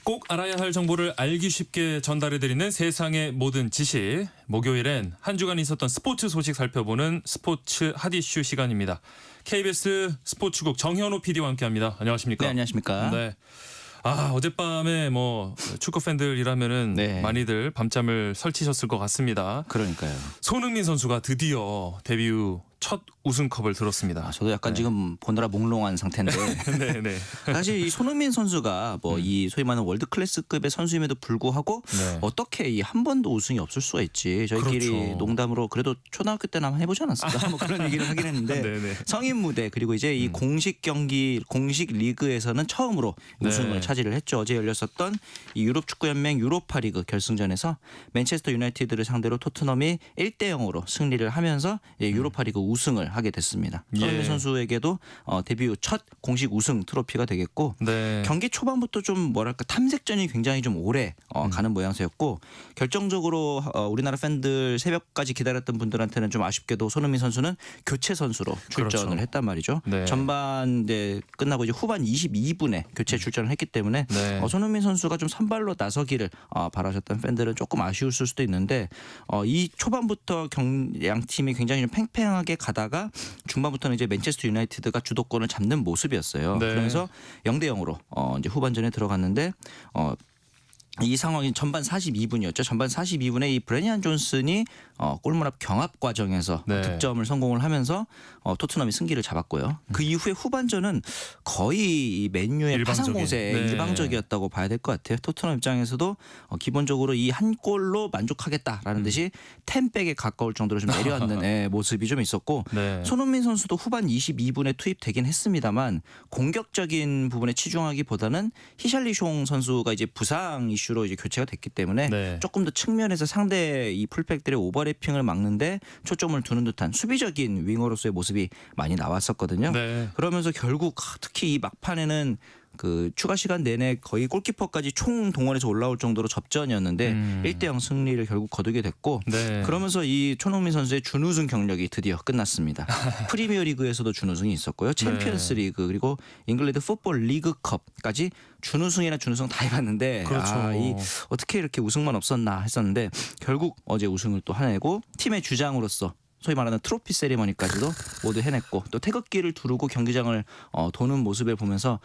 꼭 알아야 할 정보를 알기 쉽게 전달해드리는 세상의 모든 지식. 목요일엔 한 주간 있었던 스포츠 소식 살펴보는 스포츠 핫이슈 시간입니다. KBS 스포츠국 정현호 PD와 함께합니다. 안녕하십니까? 네, 안녕하십니까? 네. 어젯밤에 뭐 축구 팬들이라면은 네. 많이들 밤잠을 설치셨을 것 같습니다. 그러니까요. 손흥민 선수가 드디어 데뷔 후 첫 우승컵을 들었습니다. 저도 약간 네. 지금 보느라 몽롱한 상태인데 네네. 사실 이 손흥민 선수가 뭐 이 소위 말하는 월드 클래스급의 선수임에도 불구하고 네. 어떻게 이 한 번도 우승이 없을 수가 있지. 저희끼리 그렇죠. 농담으로 그래도 초등학교 때나 한번 해보지 않았을까? 뭐 그런 얘기를 하긴 했는데 네네. 성인 무대 그리고 이제 이 공식 경기 공식 리그에서는 처음으로 네. 우승을 차지를 했죠. 어제 열렸었던 이 유럽 축구 연맹 유로파리그 결승전에서 맨체스터 유나이티드를 상대로 토트넘이 1대 0으로 승리를 하면서 유로파리그 우승을 하게 됐습니다. 예. 손흥민 선수에게도 데뷔 후 첫 공식 우승 트로피가 되겠고 네. 경기 초반부터 좀 뭐랄까 탐색전이 굉장히 좀 오래 가는 모양새였고 결정적으로 우리나라 팬들 새벽까지 기다렸던 분들한테는 좀 아쉽게도 손흥민 선수는 교체 선수로 출전을 그렇죠. 했단 말이죠. 네. 전반 이제 끝나고 이제 후반 22분에 교체 출전을 했기 때문에 네. 손흥민 선수가 좀 선발로 나서기를 바라셨던 팬들은 조금 아쉬웠을 수도 있는데 이 초반부터 양 팀이 굉장히 좀 팽팽하게 가다가 중반부터는 이제 맨체스터 유나이티드가 주도권을 잡는 모습이었어요. 네. 그러면서 0대 0으로 이제 후반전에 들어갔는데 이 상황이 전반 42분이었죠. 전반 42분에 이 브레니안 존슨이 골문 앞 경합 과정에서 네. 득점을 성공을 하면서 토트넘이 승기를 잡았고요. 그 이후에 후반전은 거의 이 맨유의 일방적인. 파상공세에 네. 일방적이었다고 봐야 될 것 같아요. 토트넘 입장에서도 기본적으로 이 한 골로 만족하겠다라는 듯이 10백에 가까울 정도로 좀 내려앉는 모습이 좀 있었고 네. 손흥민 선수도 후반 22분에 투입되긴 했습니다만 공격적인 부분에 치중하기보다는 히샬리숑 선수가 이제 부상 이슈로 이제 교체가 됐기 때문에 네. 조금 더 측면에서 상대 이 풀백들의 오버래핑을 막는데 초점을 두는 듯한 수비적인 윙어로서의 모습이 많이 나왔었거든요. 네. 그러면서 결국 특히 이 막판에는 그 추가 시간 내내 거의 골키퍼까지 총 동원해서 올라올 정도로 접전이었는데 1대 0 승리를 결국 거두게 됐고 네. 그러면서 이 손흥민 선수의 준우승 경력이 드디어 끝났습니다. 프리미어리그에서도 준우승이 있었고요. 챔피언스리그 그리고 잉글랜드 풋볼 리그컵까지 준우승이나 준우승 다 해봤는데 그렇죠. 이 어떻게 이렇게 우승만 없었나 했었는데 결국 어제 우승을 또 해내고 팀의 주장으로서 소위 말하는 트로피 세리머니까지도 모두 해냈고 또 태극기를 두르고 경기장을 도는 모습을 보면서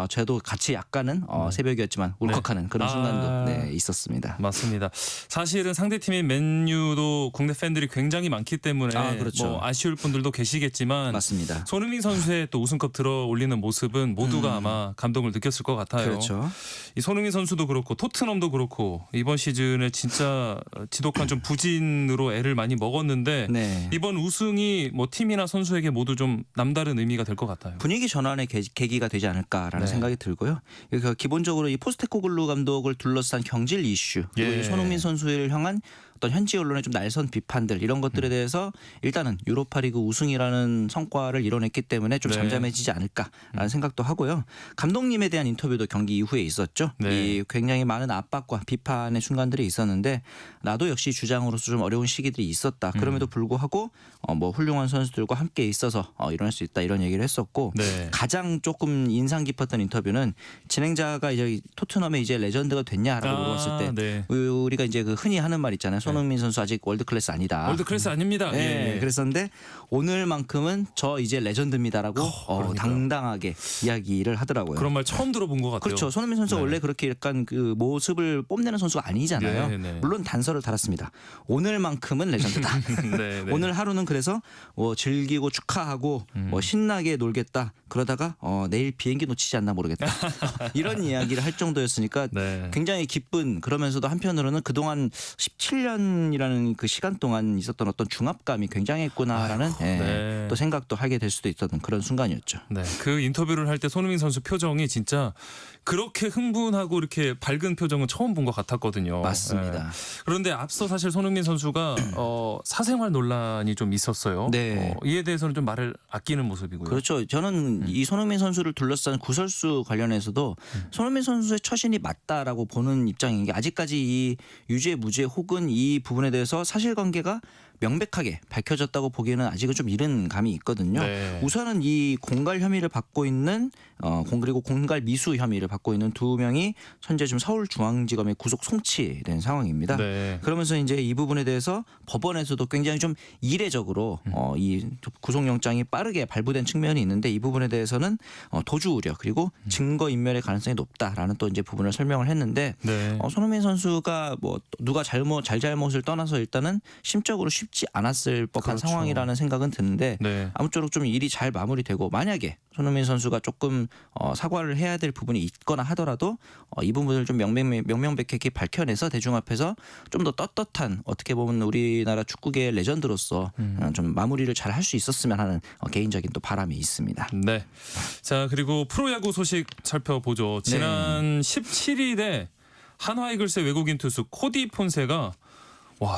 저도 같이 약간은 새벽이었지만 울컥하는 그런 순간도 있었습니다. 맞습니다. 사실은 상대팀인 맨유도 국내 팬들이 굉장히 많기 때문에 그렇죠. 뭐 아쉬울 분들도 계시겠지만 맞습니다. 손흥민 선수의 또 우승컵 들어 올리는 모습은 모두가 아마 감동을 느꼈을 것 같아요. 그렇죠. 이 손흥민 선수도 그렇고 토트넘도 그렇고 이번 시즌에 진짜 지독한 좀 부진으로 애를 많이 먹었는데 네. 이번 우승이 뭐 팀이나 선수에게 모두 좀 남다른 의미가 될 것 같아요. 분위기 전환의 계기가 되지 않을까라는 네. 생각이 들고요. 그러니까 기본적으로 이 포스테코글루 감독을 둘러싼 경질 이슈 그리고 예. 이제 손흥민 선수를 향한 어떤 현지 언론의 좀 날선 비판들 이런 것들에 대해서 일단은 유로파리그 우승이라는 성과를 이뤄냈기 때문에 좀 네. 잠잠해지지 않을까라는 생각도 하고요. 감독님에 대한 인터뷰도 경기 이후에 있었죠. 네. 이 굉장히 많은 압박과 비판의 순간들이 있었는데 나도 역시 주장으로서 좀 어려운 시기들이 있었다. 그럼에도 불구하고 뭐 훌륭한 선수들과 함께 있어서 일어날 수 있다 이런 얘기를 했었고 네. 가장 조금 인상 깊었던 인터뷰는 진행자가 이제 토트넘의 이제 레전드가 됐냐라고 물어봤을 때 네. 우리가 이제 그 흔히 하는 말 있잖아요. 손흥민 선수 아직 월드 클래스 아니다. 월드 클래스 아닙니다. 네, 예. 그랬었는데 오늘만큼은 저 이제 레전드입니다라고 그러니까요. 당당하게 이야기를 하더라고요. 그런 말 처음 들어본 것 같아요. 그렇죠. 손흥민 선수가 네. 원래 그렇게 약간 그 모습을 뽐내는 선수가 아니잖아요. 네, 네. 물론 단서를 달았습니다. 오늘만큼은 레전드다. 네, 네. 오늘 하루는 그래서 뭐 즐기고 축하하고 뭐 신나게 놀겠다. 그러다가 내일 비행기 놓치지 않나 모르겠다. 이런 이야기를 할 정도였으니까 네. 굉장히 기쁜 그러면서도 한편으로는 그동안 17년이라는 그 시간 동안 있었던 어떤 중압감이 굉장했구나라는 네. 또 생각도 하게 될 수도 있었던 그런 순간이었죠. 네, 그 인터뷰를 할 때 손흥민 선수 표정이 진짜 그렇게 흥분하고 이렇게 밝은 표정은 처음 본 것 같았거든요. 맞습니다. 그런데 앞서 사실 손흥민 선수가 사생활 논란이 좀 있었어요. 네. 이에 대해서는 좀 말을 아끼는 모습이고요. 그렇죠. 저는 이 손흥민 선수를 둘러싼 구설수 관련해서도 손흥민 선수의 처신이 맞다라고 보는 입장인 게 아직까지 이 유죄 무죄 혹은 이 부분에 대해서 사실관계가 명백하게 밝혀졌다고 보기에는 아직은 좀 이른 감이 있거든요. 네. 우선은 이 공갈 혐의를 받고 있는 그리고 공갈 미수 혐의를 받고 있는 두 명이 현재 좀 서울중앙지검에 구속 송치된 상황입니다. 네. 그러면서 이제 이 부분에 대해서 법원에서도 굉장히 좀 이례적으로 이 구속영장이 빠르게 발부된 측면이 있는데 이 부분에 대해서는 도주 우려 그리고 증거 인멸의 가능성이 높다라는 또 이제 부분을 설명을 했는데 네. 손흥민 선수가 뭐 누가 잘못을 떠나서 일단은 심적으로 쉽지 않았을 법한 그렇죠. 상황이라는 생각은 드는데 네. 아무쪼록 좀 일이 잘 마무리되고 만약에 손흥민 선수가 조금 사과를 해야 될 부분이 있거나 하더라도 이 부분을 좀 명명백백히 밝혀내서 대중 앞에서 좀 더 떳떳한 어떻게 보면 우리나라 축구계의 레전드로서 좀 마무리를 잘 할 수 있었으면 하는 개인적인 또 바람이 있습니다. 네. 자, 그리고 프로야구 소식 살펴보죠. 지난 17일에 한화이글스의 외국인 투수 코디 폰세가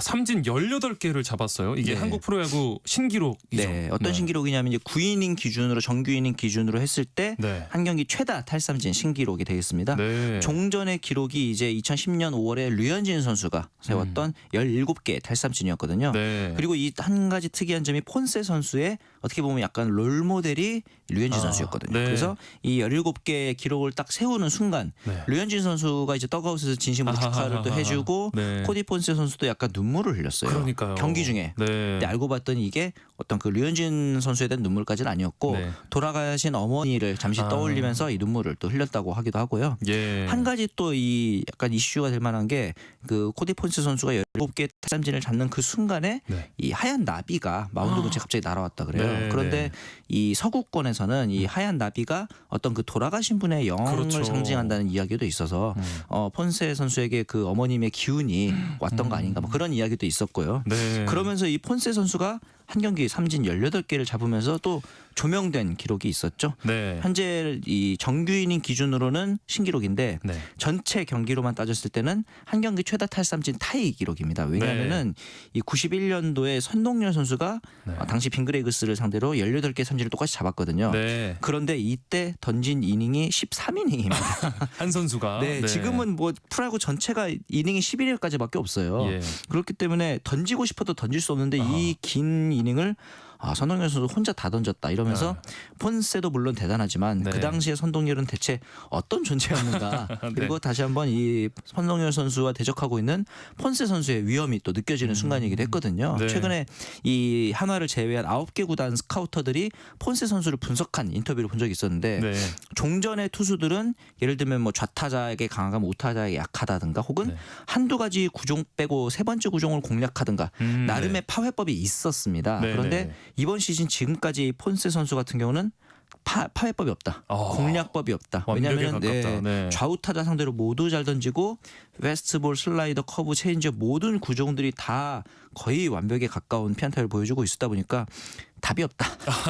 삼진 18개를 잡았어요. 이게 네. 한국 프로야구 신기록이죠. 네, 어떤 신기록이냐면 이제 9이닝 기준으로 정규 이닝 기준으로 했을 때 한 네. 경기 최다 탈삼진 신기록이 되겠습니다. 네. 종전의 기록이 이제 2010년 5월에 류현진 선수가 세웠던 17개 탈삼진이었거든요. 네. 그리고 이 한 가지 특이한 점이 폰세 선수의 어떻게 보면 약간 롤 모델이 류현진 선수였거든요. 네. 그래서 이 17개의 기록을 딱 세우는 순간 네. 류현진 선수가 이제 떡아웃에서 진심으로 축하를 또 해주고 네. 코디 폰세 선수도 약간 눈물을 흘렸어요. 그러니까요. 경기 중에. 네. 근데 알고 봤더니 이게 어떤 그 류현진 선수에 대한 눈물까지는 아니었고 네. 돌아가신 어머니를 잠시 떠올리면서 이 눈물을 또 흘렸다고 하기도 하고요. 예. 한 가지 또 이 약간 이슈가 될 만한 게 그 코디 폰세 선수가 17개 탈삼진을 잡는 그 순간에 네. 이 하얀 나비가 마운드 근처에 갑자기 날아왔다 그래요. 네, 그런데 네. 이 서구권에서는 이 하얀 나비가 어떤 그 돌아가신 분의 영을 그렇죠. 상징한다는 이야기도 있어서 폰세 선수에게 그 어머님의 기운이 왔던 거 아닌가 뭐 그런 이야기도 있었고요. 네. 그러면서 이 폰세 선수가 한 경기 삼진 18개를 잡으면서 또 조명된 기록이 있었죠. 네. 현재 이 정규 이닝 기준으로는 신기록인데 네. 전체 경기로만 따졌을 때는 한 경기 최다 탈삼진 타이 기록입니다. 왜냐하면은 이 91년도에 선동열 선수가 네. 당시 빙그레이그스를 상대로 18개 삼진을 똑같이 잡았거든요. 네. 그런데 이때 던진 이닝이 13이닝입니다. 한 선수가 네, 지금은 뭐 프로야구 전체가 이닝이 11일까지밖에 없어요. 예. 그렇기 때문에 던지고 싶어도 던질 수 없는데 이 긴 이닝을 선동열 선수 혼자 다 던졌다 이러면서 폰세도 물론 대단하지만 네. 그 당시에 선동열은 대체 어떤 존재였는가 그리고 다시 한번 이 선동열 선수와 대적하고 있는 폰세 선수의 위험이 또 느껴지는 순간이기도 했거든요. 네. 최근에 이 한화를 제외한 9개 구단 스카우터들이 폰세 선수를 분석한 인터뷰를 본 적이 있었는데 네. 종전의 투수들은 예를 들면 뭐 좌타자에게 강하고 우타자에게 약하다든가 혹은 네. 한두 가지 구종 빼고 세 번째 구종을 공략하든가 나름의 파회법이 있었습니다. 네, 그런데 네. 이번 시즌 지금까지 폰세 선수 같은 경우는 파회법이 없다. 공략법이 없다. 완벽에 왜냐하면 가깝다. 네. 좌우 타자 상대로 모두 잘 던지고 웨스트볼, 슬라이더, 커브, 체인지업 모든 구종들이 다 거의 완벽에 가까운 피안타를 보여주고 있었다 보니까 답이 없다.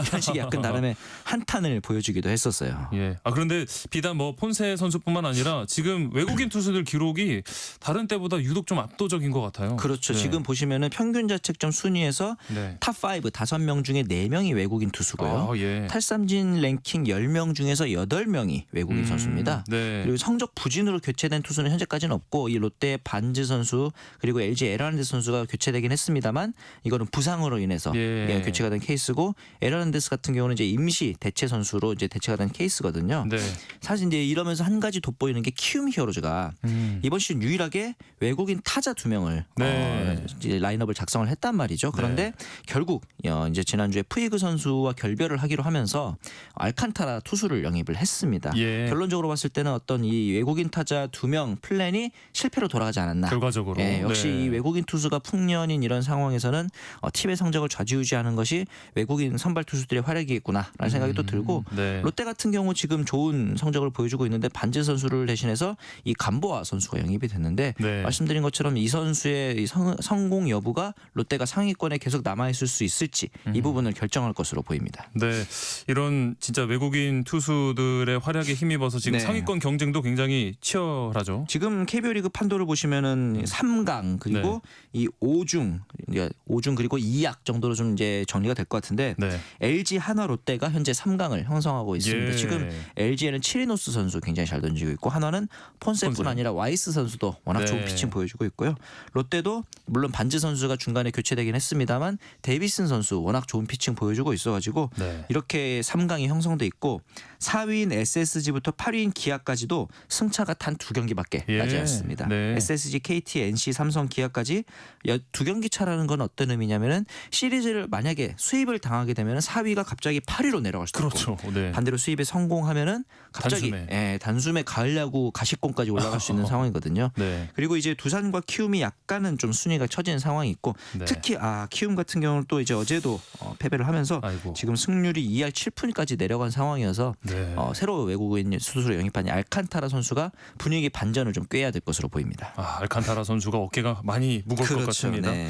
이런 식의 약간 나름의 한탄을 보여주기도 했었어요. 예. 그런데 비단 뭐 폰세 선수뿐만 아니라 지금 외국인 투수들 기록이 다른 때보다 유독 좀 압도적인 것 같아요. 그렇죠. 네. 지금 보시면은 평균 자책점 순위에서 네. 탑5 5명 중에 4명이 외국인 투수고요. 예. 탈삼진 랭킹 10명 중에서 8명이 외국인 선수입니다. 네. 그리고 성적 부진으로 교체된 투수는 현재까지는 없고 이 롯데 반즈 선수 그리고 LG 에라는데스 선수가 교체되긴 했습니다만 이거는 부상으로 인해서 예. 교체가 된 케이스고 에라는데스 같은 경우는 이제 임시 대체 선수로 이제 대체가 된 케이스거든요. 네. 사실 이제 이러면서 한 가지 돋보이는 게 키움 히어로즈가 이번 시즌 유일하게 외국인 타자 2명을 네. 이제 라인업을 작성을 했단 말이죠. 그런데 결국 이제 지난주에 푸이그 선수와 결별을 하기로 하면서 알칸타라 투수를 영입을 했습니다. 예. 결론적으로 봤을 때는 어떤 이 외국인 타자 2명 플랜이 실패로 돌아가지 않았나. 결과적으로. 예, 역시 네. 이 외국인 투수가 풍년인 이런 상황에서는 팀의 성적을 좌지우지하는 것이 외국인 선발 투수들의 활약이겠구나라는 생각이 또 들고 네. 롯데 같은 경우 지금 좋은 성적을 보여주고 있는데 반지 선수를 대신해서 이 감보아 선수가 영입이 됐는데 네. 말씀드린 것처럼 이 선수의 이 성공 여부가 롯데가 상위권에 계속 남아있을 수 있을지 이 부분을 결정할 것으로 보입니다. 네, 이런 진짜 외국인 투수들의 활약에 힘입어서 지금 네. 상위권 경쟁도 굉장히 치열하죠. 지금 KBO 리그 판도를 보시면은 3강 그리고 이 5중 그리고 2약 정도로 좀 이제 정리가 될 것 것 같은데 네. LG, 한화, 롯데가 현재 3강을 형성하고 있습니다. 예. 지금 LG에는 치리노스 선수 굉장히 잘 던지고 있고 한화는 폰세뿐 폰세. 아니라 와이스 선수도 워낙 좋은 네. 피칭 보여주고 있고요. 롯데도 물론 반즈 선수가 중간에 교체되긴 했습니다만 데이비슨 선수 워낙 좋은 피칭 보여주고 있어가지고 네. 이렇게 3강이 형성돼 있고 4위인 SSG부터 8위인 기아까지도 승차가 단 2경기밖에 예. 나지 않습니다. 네. SSG, KT, NC, 삼성, 기아까지 2경기 차라는 건 어떤 의미냐면은 시리즈를 만약에 수입을 당하게 되면 4위가 갑자기 8위로 내려갈 수도 있고 그렇죠. 네. 반대로 수입에 성공하면은 갑자기 단숨에. 단숨에 가을 야구 가시권까지 올라갈 수 있는 상황이거든요. 네. 그리고 이제 두산과 키움이 약간은 좀 순위가 처진 상황이 있고 네. 특히 키움 같은 경우는 또 이제 어제도 패배를 하면서 아이고. 지금 승률이 2할 7푼까지 내려간 상황이어서 네. 새로 외국인 수수로 영입한 알칸타라 선수가 분위기 반전을 좀 꾀해야 될 것으로 보입니다. 알칸타라 선수가 어깨가 많이 무거울 것 같습니다. 네.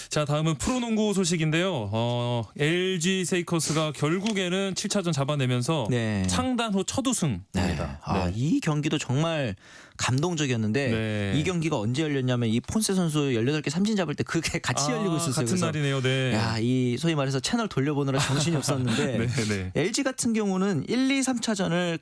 자, 다음은 프로농구 소식인데요. LG 세이커스가 결국에는 7차전 잡아내면서 네. 창단 후 첫 우승입니다. 네. 이 경기도 정말 감동적이었는데 네. 이 경기가 언제 열렸냐면 이 폰세 선수 18개 삼진 잡을 때 그게 같이 열리고 있었어요. 같은 그래서 날이네요. 네. 야, 이 소위 말해서 채널 돌려보느라 정신이 없었는데 네, 네. LG 같은 경우는 1, 2, 3차전을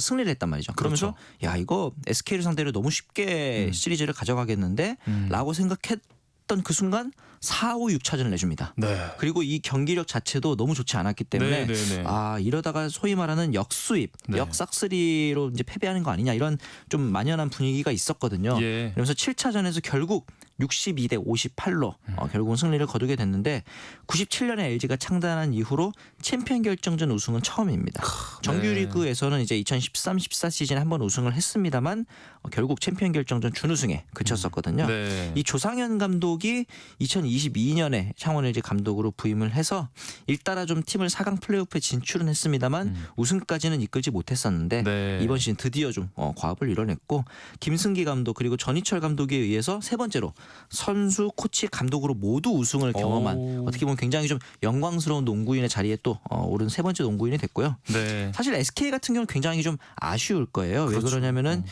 승리를 했단 말이죠. 그러면서 야, 이거 SK를 상대로 너무 쉽게 시리즈를 가져가겠는데 라고 생각했던 그 순간 4, 5, 6차전을 내줍니다. 네. 그리고 이 경기력 자체도 너무 좋지 않았기 때문에 네, 네, 네. 이러다가 소위 말하는 역수입, 네. 역싹쓸이로 이제 패배하는 거 아니냐 이런 좀 만연한 분위기가 있었거든요. 예. 그러면서 7차전에서 결국 62대 58로 결국은 승리를 거두게 됐는데 97년에 LG가 창단한 이후로 챔피언 결정전 우승은 처음입니다. 정규리그에서는 이제 2013-14 시즌에 한번 우승을 했습니다만 결국 챔피언 결정전 준우승에 그쳤었거든요. 네. 이 조상현 감독이 2022년에 창원 LG 감독으로 부임을 해서 일따라 좀 팀을 4강 플레이오프에 진출은 했습니다만 우승까지는 이끌지 못했었는데 네. 이번 시즌 드디어 좀 과업을 이뤄냈고 김승기 감독 그리고 전희철 감독에 의해서 세 번째로 선수, 코치, 감독으로 모두 우승을 경험한 오. 어떻게 보면 굉장히 좀 영광스러운 농구인의 자리에 또 오른 세 번째 농구인이 됐고요. 네. 사실 SK 같은 경우는 굉장히 좀 아쉬울 거예요. 왜 그렇죠. 그러냐면은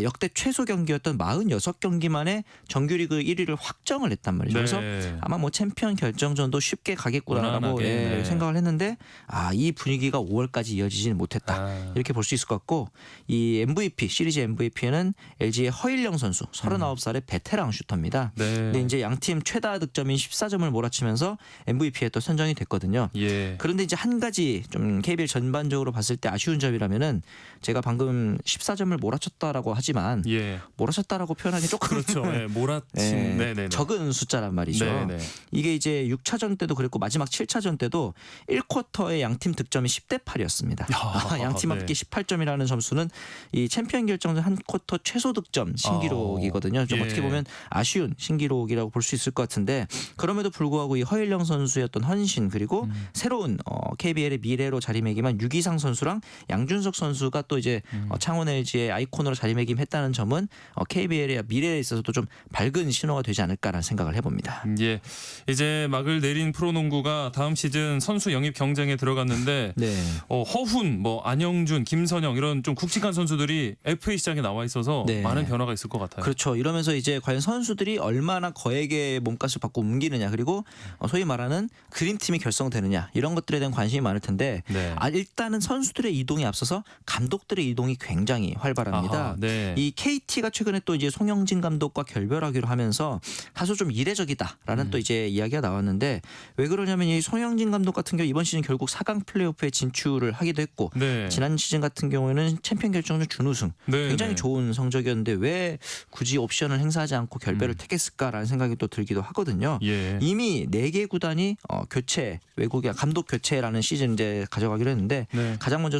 역대 최소 경기였던 46경기 만에 정규리그 1위를 확정을 했단 말이죠. 그래서 네. 아마 뭐 챔피언 결정전도 쉽게 가겠구나라고 무난하게, 네. 생각을 했는데 이 분위기가 5월까지 이어지지는 못했다. 이렇게 볼 수 있을 것 같고 이 MVP 시리즈 MVP는 LG의 허일영 선수 39살의 베테랑 슈터입니다. 네. 근데 이제 양팀 최다 득점인 14점을 몰아치면서 MVP에 또 선정이 됐거든요. 예. 그런데 이제 한 가지 좀 KBL 전반적으로 봤을 때 아쉬운 점이라면은 제가 방금 14점을 몰아쳤다라고 하지만 예. 몰아쳤다라고 표현하기 조금 그렇죠. 네. 몰아친. 네네네. 적은 숫자란 말이죠. 네네. 이게 이제 6차전 때도 그랬고 마지막 7차전 때도 1쿼터에 양팀 득점이 10대 8이었습니다. 양팀 합계 18점이라는 점수는 이 챔피언 결정전 한 쿼터 최소 득점 신기록이거든요. 좀 예. 어떻게 보면 아쉬운 신기록이라고 볼 수 있을 것 같은데 그럼에도 불구하고 이 허일영 선수의 어떤 헌신 그리고 새로운 KBL의 미래로 자리매김한 유기상 선수랑 양준석 선수가 또 이제 창원 LG의 아이콘으로 자리매김했다는 점은 KBL의 미래에 있어서도 좀 밝은 신호가 되지 않을까라는 생각을 해봅니다. 예. 이제 막을 내린 프로농구가 다음 시즌 선수 영입 경쟁에 들어갔는데 네. 허훈, 뭐 안영준, 김선영 이런 좀 굵직한 선수들이 FA 시장에 나와 있어서 네. 많은 변화가 있을 것 같아요. 그렇죠. 이러면서 이제 과연 선수들이 얼마나 거액의 몸값을 받고 옮기느냐 그리고 소위 말하는 그림팀이 결성되느냐 이런 것들에 대한 관심이 많을 텐데 네. 일단은 선수들의 이동에 앞서서 감독들의 이동이 굉장히 활발합니다. 아하, 네. 이 KT가 최근에 또 이제 송영진 감독과 결별하기로 하면서 다소 좀 이례적이다라는 또 이제 이야기가 나왔는데 왜 그러냐면 이 송영진 감독 같은 경우 이번 시즌 결국 4강 플레이오프에 진출을 하기도 했고 네. 지난 시즌 같은 경우에는 챔피언 결정전 준우승 네, 굉장히 네. 좋은 성적이었는데 왜 굳이 옵션을 행사하지 않고 결별을 택했을까라는 생각이 또 들기도 하거든요. 예. 이미 4개 구단이 교체 외국인 감독 교체라는 시즌 이제 가져가기로 했는데 네. 가장 먼저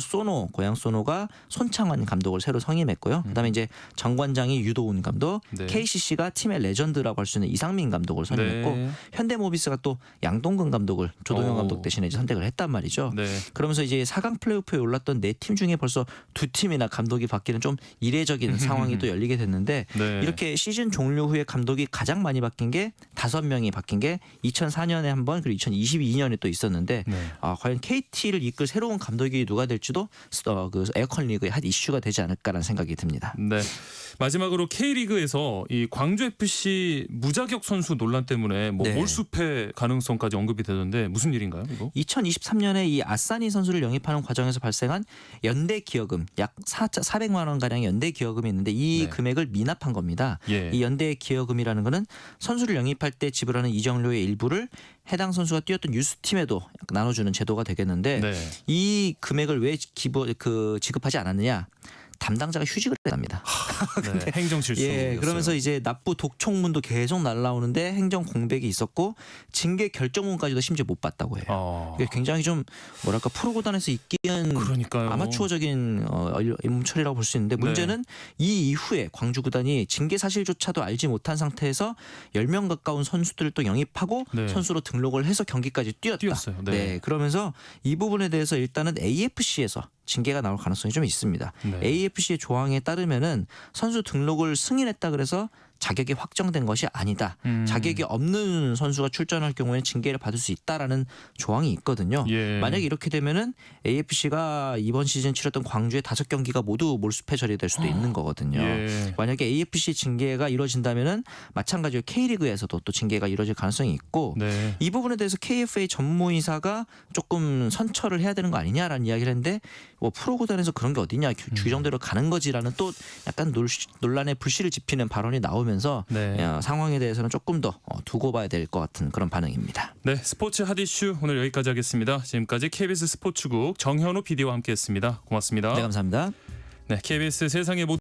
고양 소노가 손창환 감독을 새로 선임했고요. 그다음에 이제 정관장이 유도훈 감독, 네. KCC가 팀의 레전드라고 할 수 있는 이상민 감독을 선임했고 네. 현대모비스가 또 양동근 감독을 조동현 오. 감독 대신에 이제 선택을 했단 말이죠. 네. 그러면서 이제 4강 플레이오프에 올랐던 4팀 중에 벌써 2팀이나 감독이 바뀌는 좀 이례적인 상황이 또 열리게 됐는데 네. 이렇게 시즌 종료 후에 감독이 가장 많이 바뀐 게 5명이 바뀐 게 2004년에 한 번 그리고 2022년에 또 있었는데 네. 과연 KT를 이끌 새로운 감독이 누가 될지도 그 에어컨 리그의 한 이슈가 되지 않을까라는 생각이 듭니다. 네. 마지막으로 K리그에서 이 광주 FC 무자격 선수 논란 때문에 뭐 네. 몰수패 가능성까지 언급이 되던데 무슨 일인가요, 이거? 2023년에 이 아싸니 선수를 영입하는 과정에서 발생한 연대 기여금 약 400만 원 가량의 연대 기여금이 있는데 이 네. 금액을 미납한 겁니다. 예. 이 연대 기여금이라는 거는 선수를 영입할 때 지불하는 이정료의 일부를 해당 선수가 뛰었던 유스팀에도 나눠주는 제도가 되겠는데 네. 이 금액을 왜 지급하지 않았느냐? 담당자가 휴직을 합니다. 네. 행정 실수. 예, 그러면서 이제 납부 독촉문도 계속 날라오는데 행정 공백이 있었고 징계 결정문까지도 심지어 못 받다고 해요. 이게 굉장히 좀 뭐랄까 프로구단에서 있기엔 그러니까요. 아마추어적인 임무 처리라고 볼 수 있는데 문제는 이 이후에 광주 구단이 징계 사실조차도 알지 못한 상태에서 10명 가까운 선수들을 또 영입하고 네. 선수로 등록을 해서 경기까지 뛰었어요. 네. 그러면서 이 부분에 대해서 일단은 AFC에서 징계가 나올 가능성이 좀 있습니다. 네. AFC의 조항에 따르면은 선수 등록을 승인했다 그래서 자격이 확정된 것이 아니다. 자격이 없는 선수가 출전할 경우에는 징계를 받을 수 있다라는 조항이 있거든요. 예. 만약에 이렇게 되면은 AFC가 이번 시즌 치렀던 광주의 5경기가 모두 몰수패 처리될 수도 있는 거거든요. 예. 만약에 AFC 징계가 이루어진다면은 마찬가지로 K리그에서도 또 징계가 이루어질 가능성이 있고 네. 이 부분에 대해서 KFA 전무이사가 조금 선처를 해야 되는 거 아니냐라는 이야기를 했는데 뭐 프로구단에서 그런 게 어디냐 규정대로 가는 거지라는 또 약간 논란의 불씨를 지피는 발언이 나오면서 네. 상황에 대해서는 조금 더 두고 봐야 될 것 같은 그런 반응입니다. 네, 스포츠 핫 이슈 오늘 여기까지 하겠습니다. 지금까지 KBS 스포츠국 정현우 PD와 함께했습니다. 고맙습니다. 네, 감사합니다. 네, KBS 세상의 모든